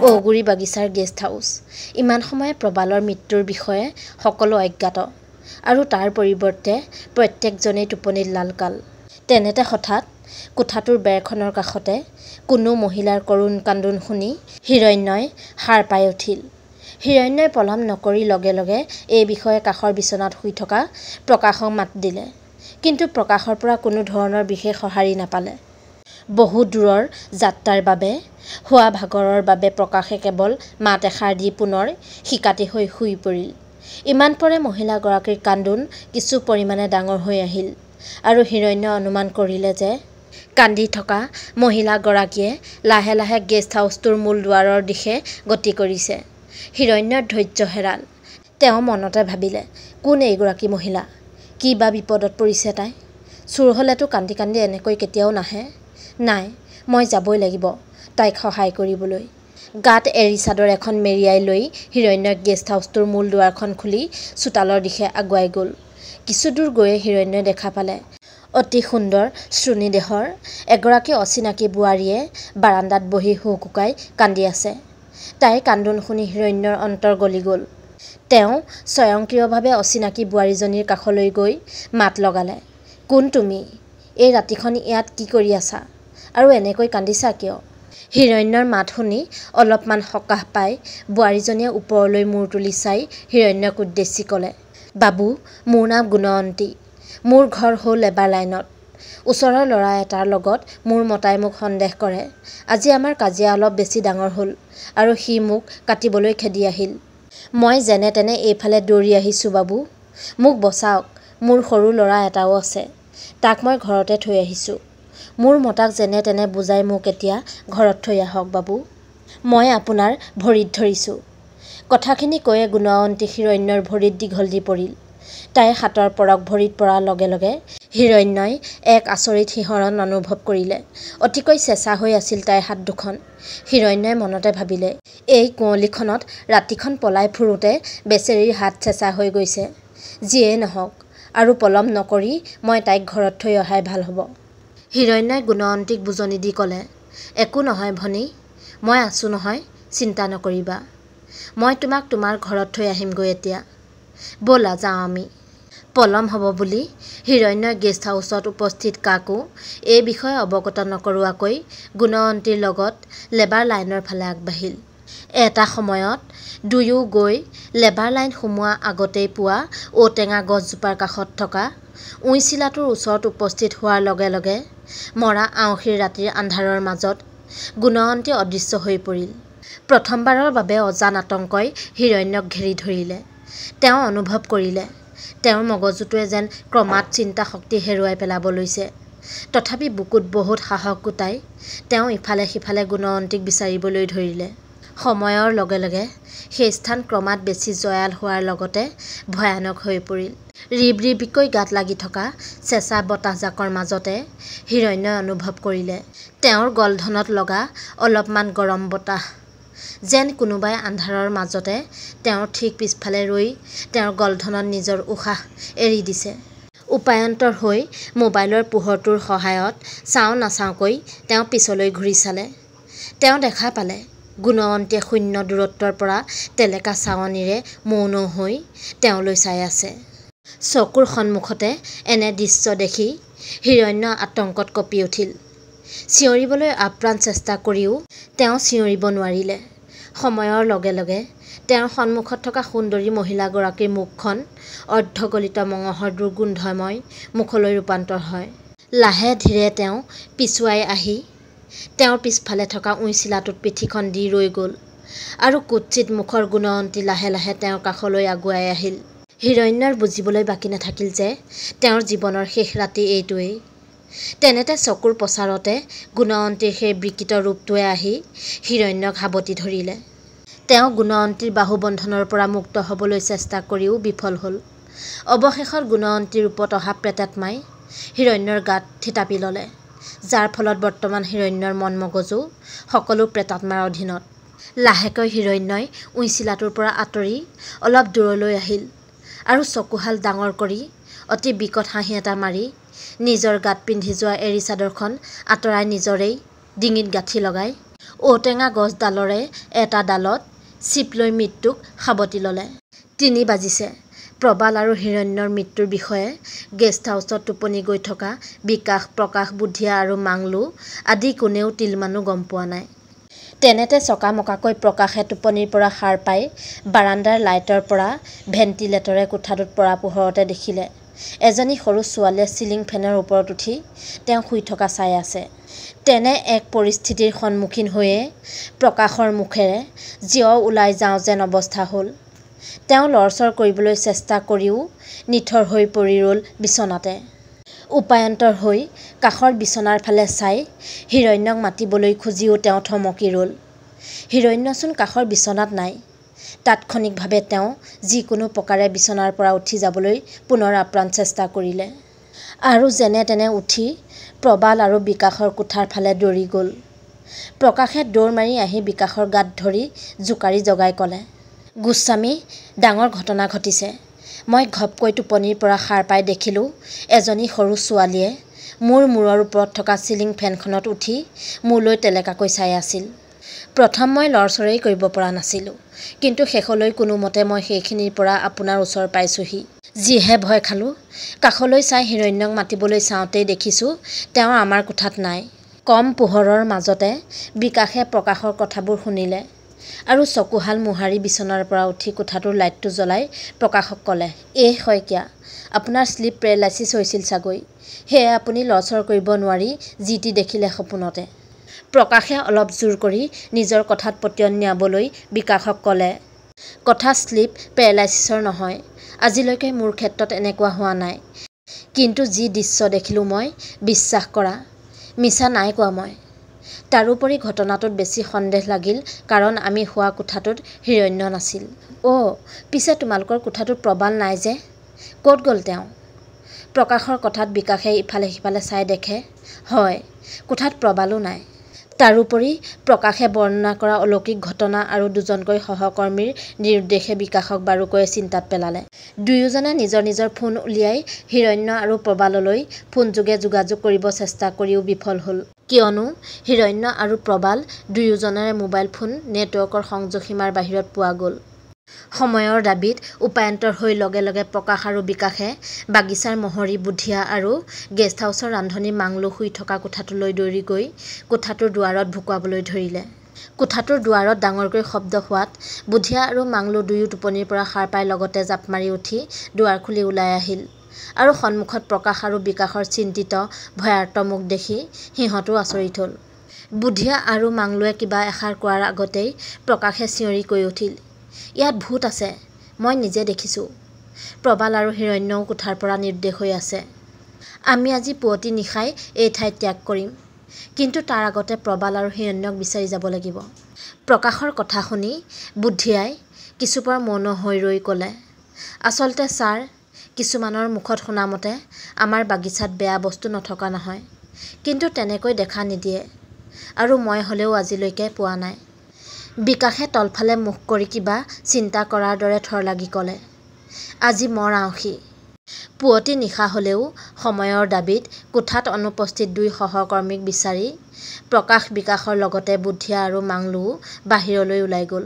ঔগুৰি বাগিচাৰ guest house. ইমান সময়ে প্ৰবালৰ মৃত্যুৰ বিষয়ে সকলো অজ্ঞাত আৰু তাৰ পৰিৱৰ্তে প্ৰত্যেকজনেই টোপনিত লালকাল। তেনেতে হঠাৎ কোঠাটোৰ বেৰখনৰ কাষতে কোনো মহিলাৰ কৰুণ কান্দোন শুনি হিৰণ্যই সাৰ পাই উঠিল। হিৰণ্যই পলম নকৰি লগে লগে এই বিষয়ে কাষৰ বিচনাত শুই থকা প্ৰকাশক মাত দিলে। কিন্তু প্ৰকাশৰ পৰা কোনো ধৰণৰ বিশেষ সঁহাৰি নাপালে। বহু দূৰৰ যাত্ৰাৰ বাবে হোৱা ভাগৰৰ বাবে প্ৰকাশে কেৱল মাত এষাৰ দি পুনৰ শিকাতি হৈ শুই পৰিল। ইমান পৰে মহিলাগৰাকীৰ কান্দোন কিছু পৰিমাণে ডাঙৰ হৈ আহিল আৰু হিৰণ্যই অনুমান কৰিলে যে কান্দি থকা মহিলাগৰাকীয়ে লাহে লাহে গেষ্ট হাউচটোৰ মূল দুৱাৰৰ দিশে গতি কৰিছে। হিৰণ্যৰ ধৈৰ্য হেৰাল। তেওঁ মনতে ভাবিলে, কোন এইগৰাকী মহিলা? কি বা বিপদত পৰিছে তাই? চোৰ হ'লেতো কান্দি কান্দি এনেকৈ কেতিয়াও নাহে। নাই, মই যাবই লাগিব তাইক সহায় কৰিবলৈ। গাত এৰী চাদৰ এখন মেৰিয়াই লৈ হিৰণ্যই গেষ্ট হাউচটোৰ মূল দুৱাৰখন খুলি চোতালৰ দিশে আগুৱাই গ'ল। কিছু দূৰ গৈয়ে হিৰণ্যই দেখা পালে অতি সুন্দৰ শ্ৰোণীদেহৰ এগৰাকী অচিনাকি বোৱাৰীয়ে বাৰান্দাত বহি হুকহুকাই কান্দি আছে। তাইৰ কান্দোন শুনি হিৰণ্যৰ অন্তৰ গলি গ'ল। তেওঁ স্বয়ংক্ৰিয়ভাৱে অচিনাকি বোৱাৰীজনীৰ কাষলৈ গৈ মাত লগালে, কোন তুমি? এই ৰাতিখন ইয়াত কি কৰি আছা? আৰু এনেকৈ কান্দিছা কিয়? হিৰণ্যৰ মাত শুনি অলপমান সকাহ পাই বোৱাৰীজনীয়ে ওপৰলৈ মূৰ তুলি চাই হিৰণ্যক উদ্দেশ্যি ক'লে, বাবু, মোৰ নাম গুণৱন্তী। মোৰ ঘৰ হ'ল লেবাৰ লাইনত। ওচৰৰ ল'ৰা এটাৰ লগত মোৰ মতাই মোক সন্দেহ কৰে। আজি আমাৰ কাজিয়া অলপ বেছি ডাঙৰ হ'ল আৰু সি মোক কাটিবলৈ খেদি আহিল। মই যেনে তেনে এইফালে দৌৰি আহিছোঁ বাবু। মোক বচাওক, মোৰ সৰু ল'ৰা এটাও আছে। তাক মই ঘৰতে থৈ আহিছোঁ। মোৰ মতাক যেনে তেনে বুজাই মোক এতিয়া ঘৰত থৈ আহক বাবু। মই আপোনাৰ ভৰিত ধৰিছোঁ। কথাখিনি কৈয়ে গুণৱন্তী হিৰণ্যৰ ভৰিত দীঘল দি পৰিল। তাইৰ হাতৰ পৰশ ভৰিত পৰাৰ লগে লগে হিৰণ্যই এক আচৰিত শিহৰণ অনুভৱ কৰিলে। অতিকৈ চেঁচা হৈ আছিল তাইৰ হাত দুখন। হিৰণ্যই মনতে ভাবিলে, এই কুঁৱলীখনত ৰাতিখন পলাই ফুৰোঁতে বেচেৰীৰ হাত চেঁচা হৈ গৈছে। যিয়েই নহওক, আৰু পলম নকৰি মই তাইক ঘৰত থৈ অহাই ভাল হ'ব। হিৰণ্যই গুণৱন্তীক বুজনি দি ক'লে, একো নহয় ভনী, মই আছোঁ নহয়, চিন্তা নকৰিবা। মই তোমাক তোমাৰ ঘৰত থৈ আহিমগৈ এতিয়া। ব'লা যাওঁ আমি। পলম হ'ব বুলি হিৰণ্যই গেষ্ট হাউচত উপস্থিত কাকো এই বিষয়ে অৱগত নকৰোৱাকৈ গুণৱন্তীৰ লগত লেবাৰ লাইনৰ ফালে আগবাঢ়িল। এটা সময়ত দুয়ো গৈ লেবাৰ লাইন সোমোৱা আগতেই পোৱা ঔটেঙা গছজোপাৰ কাষত থকা উইচিলাটোৰ ওচৰত উপস্থিত হোৱাৰ লগে লগে মৰা আঁউসীৰ ৰাতিৰ আন্ধাৰৰ মাজত গুণৱন্তী অদৃশ্য হৈ পৰিল। প্ৰথমবাৰৰ বাবে অজান আতংকই হিৰণ্যক ঘেৰি ধৰিলে। তেওঁ অনুভৱ কৰিলে, তেওঁৰ মগজুটোৱে যেন ক্ৰমাৎ চিন্তা শক্তি হেৰুৱাই পেলাব লৈছে। তথাপি বুকুত বহুত সাহস গোটাই তেওঁ ইফালে সিফালে গুণৱন্তীক বিচাৰিবলৈ ধৰিলে। সময়ৰ লগে লগে সেই স্থান ক্ৰমাৎ বেছি জয়াল হোৱাৰ লগতে ভয়ানক হৈ পৰিল। ৰিবৰিবিকৈ গাত লাগি থকা চেঁচা বতাহজাকৰ মাজতে হিৰণ্যই অনুভৱ কৰিলে তেওঁৰ গলধনত লগা অলপমান গৰম বতাহ। যেন কোনোবাই আন্ধাৰৰ মাজতে তেওঁৰ ঠিক পিছফালে ৰৈ তেওঁৰ গলধনত নিজৰ উশাহ এৰি দিছে। উপায়ন্তৰ হৈ মোবাইলৰ পোহৰটোৰ সহায়ত চাওঁ নাচাওঁকৈ তেওঁ পিছলৈ ঘূৰি চালে। তেওঁ দেখা পালে গুণৱন্তীয়ে শূন্য দূৰত্বৰ পৰা টেলেকা চাৱনিৰে মৌন হৈ তেওঁলৈ চাই আছে। চকুৰ সন্মুখতে এনে দৃশ্য দেখি হিৰণ্য আতংকত কঁপি উঠিল। চিঞৰিবলৈ আপ্ৰাণ চেষ্টা কৰিও তেওঁ চিঞৰিব নোৱাৰিলে। সময়ৰ লগে লগে তেওঁৰ সন্মুখত থকা সুন্দৰী মহিলাগৰাকীৰ মুখখন অৰ্ধগলিত মঙহৰ দুৰ্গোন্ধময় মুখলৈ ৰূপান্তৰ হয়। লাহে ধীৰে তেওঁ পিছুৱাই আহি তেওঁৰ পিছফালে থকা উইচিলাটোত পিঠিখন দি ৰৈ গ'ল আৰু কুৎসিত মুখৰ গুণৱন্তী লাহে লাহে তেওঁৰ কাষলৈ আগুৱাই আহিল। হিৰণ্যৰ বুজিবলৈ বাকী নাথাকিল যে তেওঁৰ জীৱনৰ শেষ ৰাতি এইটোৱেই। তেনেতে চকুৰ পচাৰতে গুণৱন্তীৰ সেই বিকৃত ৰূপটোৱে আহি হিৰণ্যক সাৱটি ধৰিলে। তেওঁ গুণৱন্তীৰ বাহুবন্ধনৰ পৰা মুক্ত হ'বলৈ চেষ্টা কৰিও বিফল হ'ল। অৱশেষত গুণৱন্তীৰ ৰূপত অহা প্ৰেতাত্মাই হিৰণ্যৰ গাত থিতাপি ল'লে, যাৰ ফলত বৰ্তমান হিৰণ্যৰ মন মগজু সকলো প্ৰেতাত্মাৰ অধীনত। লাহেকৈ হিৰণ্যই উইচিলাটোৰ পৰা আঁতৰি অলপ দূৰলৈ আহিল আৰু চকুহাল ডাঙৰ কৰি অতি বিকট হাঁহি এটা মাৰি নিজৰ গাত পিন্ধি যোৱা এৰী চাদৰখন আঁতৰাই নিজৰেই ডিঙিত গাঁঠি লগাই ঔটেঙা গছডালৰে এটা ডালত চিপ লৈ মৃত্যুক সাৱটি ল'লে। ৩ বাজিছে। প্ৰবাল আৰু হিৰণ্যৰ মৃত্যুৰ বিষয়ে গেষ্ট হাউচত টোপনি গৈ থকা বিকাশ, প্ৰকাশ, বুধিয়া আৰু মাংলু আদি কোনেও তিলমানো গম পোৱা নাই। তেনেতে চকামকাকৈ প্ৰকাশে টোপনিৰ পৰা সাৰ পাই বাৰাণ্ডাৰ লাইটৰ পৰা ভেণ্টিলেটৰে কোঠাটোত পৰা পোহৰতে দেখিলে এজনী সৰু ছোৱালীয়ে চিলিং ফেনৰ ওপৰত উঠি তেওঁ শুই থকা চাই আছে। তেনে এক পৰিস্থিতিৰ সন্মুখীন হৈয়ে প্ৰকাশৰ মুখেৰে জিয় ওলাই যাওঁ যেন অৱস্থা হ'ল। তেওঁ লৰচৰ কৰিবলৈ চেষ্টা কৰিও নিথৰ হৈ পৰি ৰ'ল বিচনাতে। উপায়ন্তৰ হৈ কাষৰ বিচনাৰ ফালে চাই হিৰণ্যক মাতিবলৈ খুজিও তেওঁ থমকি ৰ'ল। হিৰণ্যচোন কাষৰ বিচনাত নাই। তাৎক্ষণিকভাৱে তেওঁ যিকোনো প্ৰকাৰে বিচনাৰ পৰা উঠি যাবলৈ পুনৰ আপ্ৰাণ চেষ্টা কৰিলে আৰু যেনে তেনে উঠি প্ৰবাল আৰু বিকাশৰ কোঠাৰ ফালে দৌৰি গ'ল। প্ৰকাশে দৌৰ মাৰি আহি বিকাশৰ গাত ধৰি জোকাৰি জগাই ক'লে, গোস্বামী, ডাঙৰ ঘটনা ঘটিছে। মই ঘপকৈ টোপনিৰ পৰা সাৰ পাই দেখিলোঁ এজনী সৰু ছোৱালীয়ে মোৰ মূৰৰ ওপৰত থকা চিলিং ফেনখনত উঠি মোলৈ টেলেকাকৈ চাই আছিল। প্ৰথম মই লৰচৰেই কৰিব পৰা নাছিলোঁ, কিন্তু শেষলৈ কোনোমতে মই সেইখিনিৰ পৰা আপোনাৰ ওচৰ পাইছোঁহি। যিহে ভয় খালোঁ। কাষলৈ চাই হিৰণ্যক মাতিবলৈ চাওঁতেই দেখিছোঁ তেওঁ আমাৰ কোঠাত নাই। কম পোহৰৰ মাজতে বিকাশে প্ৰকাশৰ কথাবোৰ শুনিলে আৰু চকুহাল মোহাৰি বিচনাৰ পৰা উঠি কোঠাটোৰ লাইটটো জ্বলাই প্ৰকাশক ক'লে, শইকীয়া, আপোনাৰ শ্লিপ পেৰালাইচিছ হৈছিল চাগৈ। সেয়ে আপুনি লৰচৰ কৰিব নোৱাৰি যি টি দেখিলে সপোনতে। প্ৰকাশে অলপ জোৰ কৰি নিজৰ কথাত পতিয়ন নিয়াবলৈ বিকাশক ক'লে, কথা শ্লিপ পেৰালাইচিছৰ নহয়। আজিলৈকে মোৰ ক্ষেত্ৰত এনেকুৱা হোৱা নাই। কিন্তু যি দৃশ্য দেখিলোঁ মই, বিশ্বাস কৰা, মিছা নাই কোৱা মই। তাৰোপৰি ঘটনাটোত বেছি সন্দেহ লাগিল কাৰণ আমি শোৱা কোঠাটোত হিৰণ্য নাছিল। পিছে তোমালোকৰ কোঠাটোত প্ৰবাল নাই যে? ক'ত গ'ল তেওঁ? প্ৰকাশৰ কথাত বিকাশে ইফালে সিফালে চাই দেখে, হয়, কোঠাত প্ৰবালো নাই। তাৰোপৰি প্ৰকাশে বৰ্ণনা কৰা অলৌকিক ঘটনা আৰু দুজনকৈ সহকৰ্মীৰ নিৰুদ্দেশে বিকাশক বাৰুকৈয়ে চিন্তাত পেলালে। দুয়োজনে নিজৰ নিজৰ ফোন উলিয়াই হিৰণ্য আৰু প্ৰবাললৈ ফোনযোগে যোগাযোগ কৰিব চেষ্টা কৰিও বিফল হ'ল। কিয়নো হিৰণ্য আৰু প্ৰবাল দুয়োজনৰে মোবাইল ফোন নেটৱৰ্কৰ সংযোগ সীমাৰ বাহিৰত পোৱা গ'ল। সময়ৰ দাবীত উপায়ন্তৰ হৈ লগে লগে প্ৰকাশ আৰু বিকাশে বাগিচাৰ মহৰী বুধিয়া আৰু গেষ্ট হাউচৰ ৰান্ধনী মাংলু শুই থকা কোঠাটোলৈ দৌৰি গৈ কোঠাটোৰ দুৱাৰত ভুকুৱাবলৈ ধৰিলে। কোঠাটোৰ দুৱাৰত ডাঙৰকৈ শব্দ হোৱাত বুধিয়া আৰু মাংলু দুয়ো টোপনিৰ পৰা সাৰ পাই লগতে জাপ মাৰি উঠি দুৱাৰ খুলি ওলাই আহিল আৰু সন্মুখত প্ৰকাশ আৰু বিকাশৰ চিন্তিত ভয়াৰ্ত মুখ দেখি সিহঁতো আচৰিত হ'ল। বুধিয়া আৰু মাংলুৱে কিবা এষাৰ কোৱাৰ আগতেই প্ৰকাশে চিঞৰি কৈ উঠিল, ইয়াত ভূত আছে, মই নিজে দেখিছোঁ। প্ৰবাল আৰু হিৰণ্যও কোঠাৰ পৰা নিৰুদ্দেশ হৈ আছে। আমি আজি পুৱতি নিশাই এই ঠাই ত্যাগ কৰিম, কিন্তু তাৰ আগতে প্ৰবাল আৰু হিৰণ্যক বিচাৰি যাব লাগিব। প্ৰকাশৰ কথা শুনি বুধিয়াই কিছুপৰ মৌন হৈ ৰৈ ক'লে, আচলতে ছাৰ, কিছুমানৰ মুখত শুনামতে আমাৰ বাগিচাত বেয়া বস্তু নথকা নহয়, কিন্তু তেনেকৈ দেখা নিদিয়ে আৰু মই হ'লেও আজিলৈকে পোৱা নাই। বিকাশে তলফালে মুখ কৰি কিবা চিন্তা কৰাৰ দৰে থৰ লাগি ক'লে, আজি মৰ আঁউসী। পুৱতি নিশা হ'লেও সময়ৰ দাবীত কোঠাত অনুপস্থিত দুই সহকৰ্মীক বিচাৰি প্ৰকাশ বিকাশৰ লগতে বুধিয়া আৰু মাংলুও বাহিৰলৈ ওলাই গ'ল।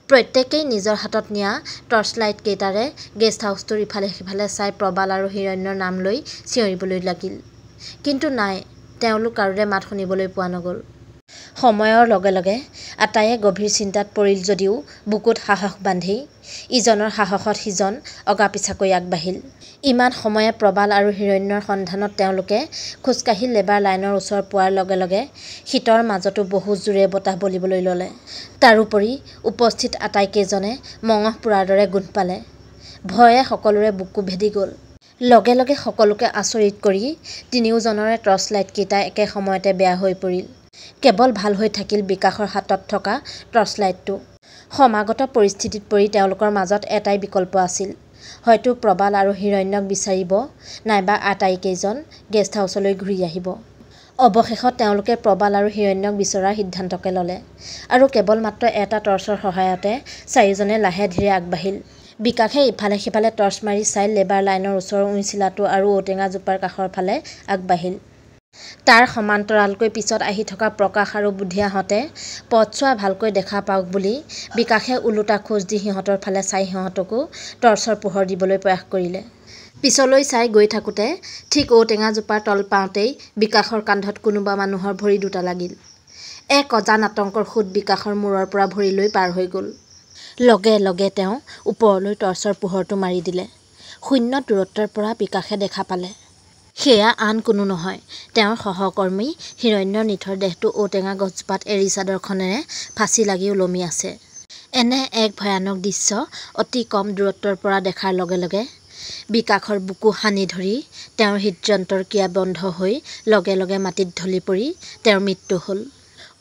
প্ৰত্যেকেই নিজৰ হাতত নিয়া টৰ্চলাইট কেইটাৰে গেষ্ট হাউচটোৰ ইফালে সিফালে চাই প্ৰবাল আৰু হিৰণ্যৰ নাম লৈ চিঞৰিবলৈ লাগিল। কিন্তু নাই, তেওঁলোক কাৰোৰে মাত শুনিবলৈ পোৱা নগ'ল। সময়ৰ লগে লগে আটাইয়ে গভীৰ চিন্তাত পৰিল যদিও বুকুত সাহস বান্ধি ইজনৰ সাহসত সিজন অগা-পিছাকৈ আগবাঢ়িল। ইমান সময়ে প্ৰবাল আৰু হিৰণ্যৰ সন্ধানত তেওঁলোকে খোজকাঢ়ি লেবাৰ লাইনৰ ওচৰ পোৱাৰ লগে লগে শীতৰ মাজতো বহু জোৰে বতাহ বলিবলৈ ল'লে। তাৰোপৰি উপস্থিত আটাইকেইজনে মঙহ পোৰাৰ দৰে গোন্ধ পালে। ভয়ে সকলোৰে বুকু ভেদি গ'ল। লগে লগে সকলোকে আচৰিত কৰি তিনিওজনৰে টৰ্চলাইটকেইটা একে সময়তে বেয়া হৈ পৰিল। কেৱল ভাল হৈ থাকিল বিকাশৰ হাতত থকা টৰ্চলাইটটো। সমাগত পৰিস্থিতিত পৰি তেওঁলোকৰ মাজত এটাই বিকল্প আছিল, হয়তো প্ৰবাল আৰু হিৰণ্যক বিচাৰিব নাইবা আটাইকেইজন গেষ্ট হাউচলৈ ঘূৰি আহিব। অৱশেষত তেওঁলোকে প্ৰবাল আৰু হিৰণ্যক বিচৰাৰ সিদ্ধান্তকে ল'লে আৰু কেৱল মাত্ৰ এটা টৰ্চৰ সহায়তে চাৰিজনে লাহে ধীৰে আগবাঢ়িল। বিকাশে ইফালে সিফালে টৰ্চ মাৰি চাই লেবাৰ লাইনৰ ওচৰৰ উইচিলাটো আৰু ঔটেঙা জোপাৰ কাষৰ ফালে আগবাঢ়িল। তাৰ সমান্তৰালকৈ পিছত আহি থকা প্ৰকাশ আৰু বুধিয়াহঁতে পথছোৱা ভালকৈ দেখা পাওক বুলি বিকাশে ওলোটা খোজ দি সিহঁতৰ ফালে চাই সিহঁতকো টৰ্চৰ পোহৰ দিবলৈ প্ৰয়াস কৰিলে। পিছলৈ চাই গৈ থাকোঁতে ঠিক ঔটেঙাজোপাৰ তল পাওঁতেই বিকাশৰ কান্ধত কোনোবা মানুহৰ ভৰি দুটা লাগিল। এক অজান আতংকৰ সোঁত বিকাশৰ মূৰৰ পৰা ভৰিলৈ পাৰ হৈ গ'ল। লগে লগে তেওঁ ওপৰলৈ টৰ্চৰ পোহৰটো মাৰি দিলে। শূন্য দূৰত্বৰ পৰা বিকাশে দেখা পালে সেয়া আন কোনো নহয়, তেওঁৰ সহকৰ্মী হিৰণ্যৰ নিথৰ দেহটো ঔটেঙা গছজোপাত এৰী চাদৰখনেৰে ফাঁচি লাগি ওলমি আছে। এনে এক ভয়ানক দৃশ্য অতি কম দূৰত্বৰ পৰা দেখাৰ লগে লগে বিকাশৰ বুকু সানি ধৰি তেওঁৰ হৃদযন্ত্ৰৰ ক্ৰিয়া বন্ধ হৈ লগে লগে মাটিত ঢলি পৰি তেওঁৰ মৃত্যু হ'ল।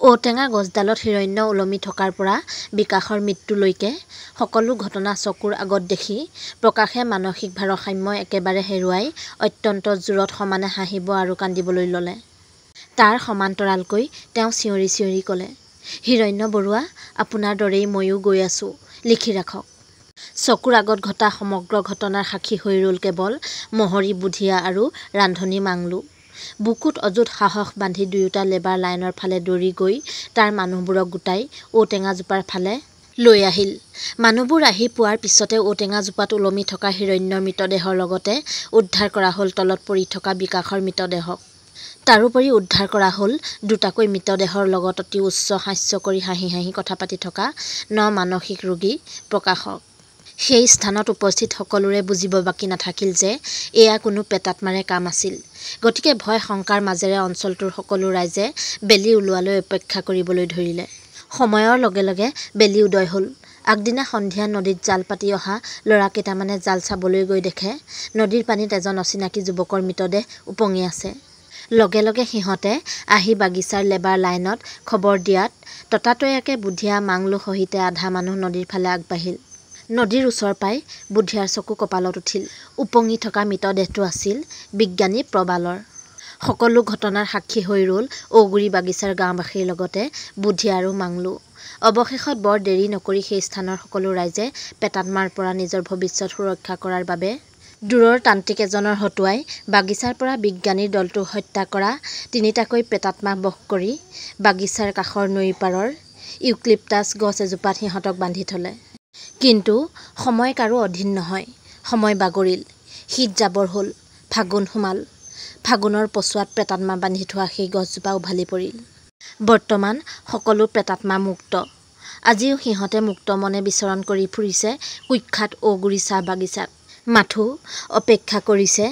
ঔটেঙা গছডালত হিৰণ্য ওলমি থকাৰ পৰা বিকাশৰ মৃত্যুলৈকে সকলো ঘটনা চকুৰ আগত দেখি প্ৰকাশে মানসিক ভাৰসাম্য একেবাৰে হেৰুৱাই অত্যন্ত জোৰত সমানে হাঁহিব আৰু কান্দিবলৈ ল'লে। তাৰ সমান্তৰালকৈ তেওঁ চিঞৰি চিঞৰি ক'লে, হিৰণ্য বৰুৱা, আপোনাৰ দৰেই ময়ো গৈ আছোঁ, লিখি ৰাখক। চকুৰ আগত ঘটা সমগ্ৰ ঘটনাৰ সাক্ষী হৈ ৰ'ল কেৱল মহৰী বুধিয়া আৰু ৰান্ধনী মাংলু। বুকুত অযুত সাহস বান্ধি দুয়োটা লেবাৰ লাইনৰ ফালে দৌৰি গৈ তাৰ মানুহবোৰক গোটাই ঔটেঙাজোপাৰ ফালে লৈ আহিল। মানুহবোৰ আহি পোৱাৰ পিছতে ঔটেঙাজোপাত ওলমি থকা হিৰণ্যৰ মৃতদেহৰ লগতে উদ্ধাৰ কৰা হ'ল তলত পৰি থকা বিকাশৰ মৃতদেহক। তাৰোপৰি উদ্ধাৰ কৰা হ'ল দুটাকৈ মৃতদেহৰ লগত অতি উচ্চ হাস্য কৰি হাঁহি হাঁহি কথা পাতি থকা মানসিক ৰোগী প্ৰকাশক। সেই স্থানত উপস্থিত সকলোৰে বুজিব বাকী নাথাকিল যে এয়া কোনো প্ৰেতাত্মাৰে কাম আছিল। গতিকে ভয় শংকাৰ মাজেৰে অঞ্চলটোৰ সকলো ৰাইজে বেলি ওলোৱালৈ অপেক্ষা কৰিবলৈ ধৰিলে। সময়ৰ লগে লগে বেলি উদয় হ'ল। আগদিনা সন্ধিয়া নদীত জাল পাতি অহা ল'ৰা কেইটামানে জাল চাবলৈ গৈ দেখে নদীৰ পানীত এজন অচিনাকি যুৱকৰ মৃতদেহ উপঙি আছে। লগে লগে সিহঁতে আহি বাগিচাৰ লেবাৰ লাইনত খবৰ দিয়াত ততাতৈয়াকে বুধিয়া মাংলু সহিতে আধা মানুহ নদীৰ ফালে আগবাঢ়িল। নদীৰ ওচৰ পাই বুধিয়াৰ চকু কঁপালত উঠিল। উপঙি থকা মৃতদেহটো আছিল বিজ্ঞানী প্ৰবালৰ। সকলো ঘটনাৰ সাক্ষী হৈ ৰ'ল ঔগুৰি বাগিচাৰ গাঁওবাসীৰ লগতে বুধিয়া আৰু মাংলু। অৱশেষত বৰ দেৰি নকৰি সেই স্থানৰ সকলো ৰাইজে প্ৰেতাত্মাৰ পৰা নিজৰ ভৱিষ্যত সুৰক্ষা কৰাৰ বাবে দূৰৰ তান্ত্ৰিক এজনৰ হতুৱাই বাগিচাৰ পৰা বিজ্ঞানীৰ দলটোক হত্যা কৰা তিনিটাকৈ প্ৰেতাত্মাক বশ কৰি বাগিচাৰ কাষৰ নৈৰ পাৰৰ ইউক্লিপ্টাছ গছ এজোপাত সিহঁতক বান্ধি থলে। কিন্তু সময় কাৰো অধীন নহয়। সময় বাগৰিল, শীত জাবৰ হ'ল, ফাগুন সোমাল। ফাগুনৰ পছোৱাত প্ৰেতাত্মা বান্ধি থোৱা সেই গছজোপা উভালি পৰিল। বৰ্তমান সকলো প্ৰেতাত্মা মুক্ত। আজিও সিহঁতে মুক্ত মনে বিচৰণ কৰি ফুৰিছে কুখ্যাত ঔগুৰি চাহ বাগিচাত। মাথো অপেক্ষা কৰিছে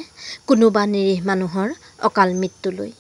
কোনোবা নিৰীহ মানুহৰ অকাল মৃত্যুলৈ।